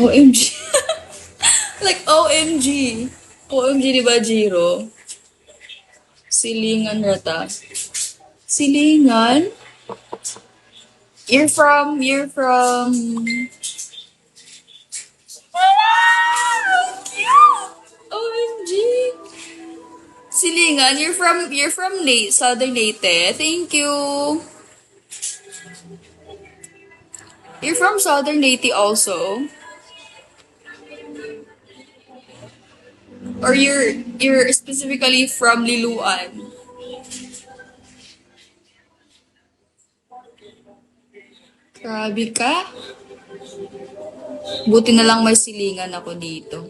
OMG. Like, OMG. OMG, di ba, Jiro? Silingan rata. Silingan? You're from... OMG. Silingan, you're from Southern Leyte. Thank you. You're from Southern Leyte also? Or you're specifically from Liloan? Grabe ka. Buti na lang may silingan ako dito.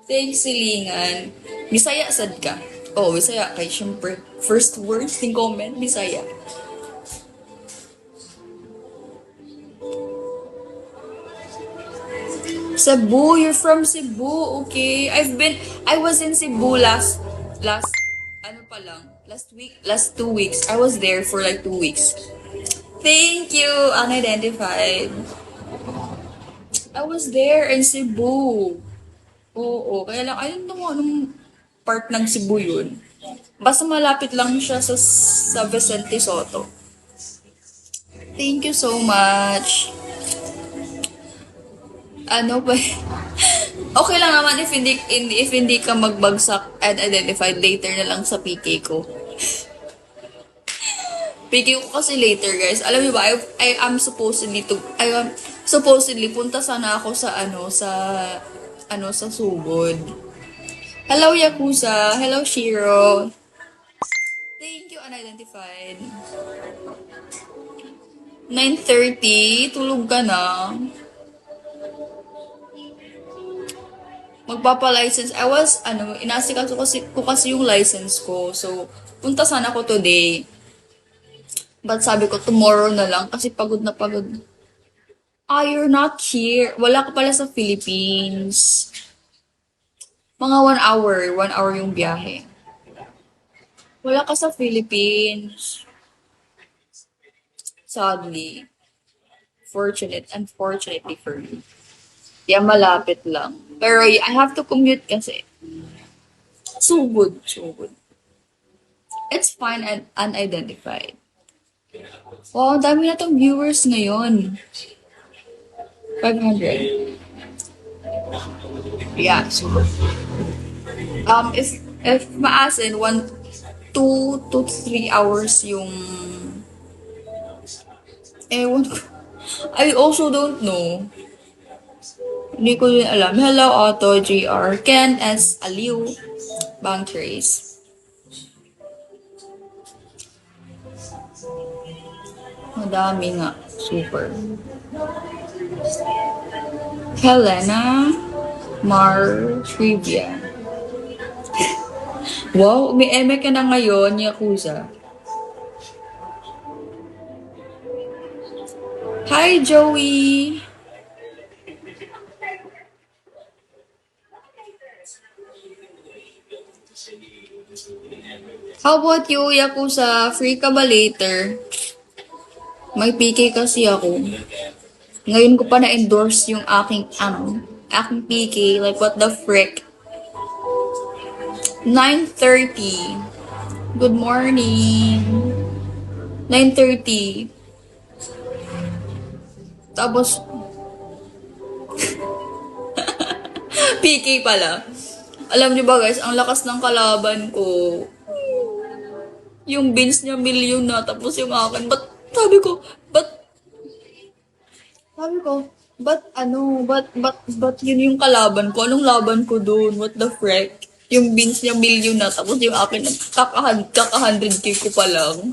Thanks, silingan. Bisaya sad ka. Oh, Bisaya kay syempre. First words in comment, Bisaya. Cebu, you're from Cebu, okay. I was in Cebu last, last 2 weeks. I was there for like 2 weeks. Thank you, unidentified. I was there in Cebu. Oo, kaya lang, I don't know anong part ng Cebu yun. Basta malapit lang siya sa Vicente Soto. Thank you so much. Ano ba? Okay lang naman if hindi ka magbagsak and identified later na lang sa PK ko. PK ko kasi later, guys. Alam niyo ba, I am supposedly punta sana ako sa sa Sugod. Hello Yakuza, hello Shiro. Thank you unidentified. 9:30, tulog ka na. Magpapa-license. Inasikaso ko kasi yung license ko. So, punta sana ako today. But sabi ko, tomorrow na lang kasi pagod na pagod. You're not here. Wala ka pala sa Philippines. Mga 1 hour yung biyahe. Wala ka sa Philippines. Sadly. Unfortunately for me. Yeah, malapit lang. Pero I have to commute kasi. So good. It's fine and unidentified. Wow, ang dami na tong viewers ngayon. 500. Yeah, so if maasin, 2 to 3 hours yung ewan ko. I also don't know. Hindi ko din alam. Hello, Otto, JR, Ken, S, Aliw, Bang Trace. Madami nga. Super. Helena, Mar, Trivia. Wow, may eme ka na ngayon, Yakuza. Hi, Joey! How about you, Yakuza? Free ka ba later? May PK kasi ako. Ngayon ko pa na-endorse yung aking PK. Like, what the frick? 9:30. Good morning. 9:30. Tapos, PK pala. Alam niyo ba guys, ang lakas ng kalaban ko. Yung beans niya million na, tapos yung akin. Sabi ko, yun yung kalaban ko. Anong laban ko dun? What the frick? Yung beans niya million na, tapos yung akin, kaka 100k ko pa lang.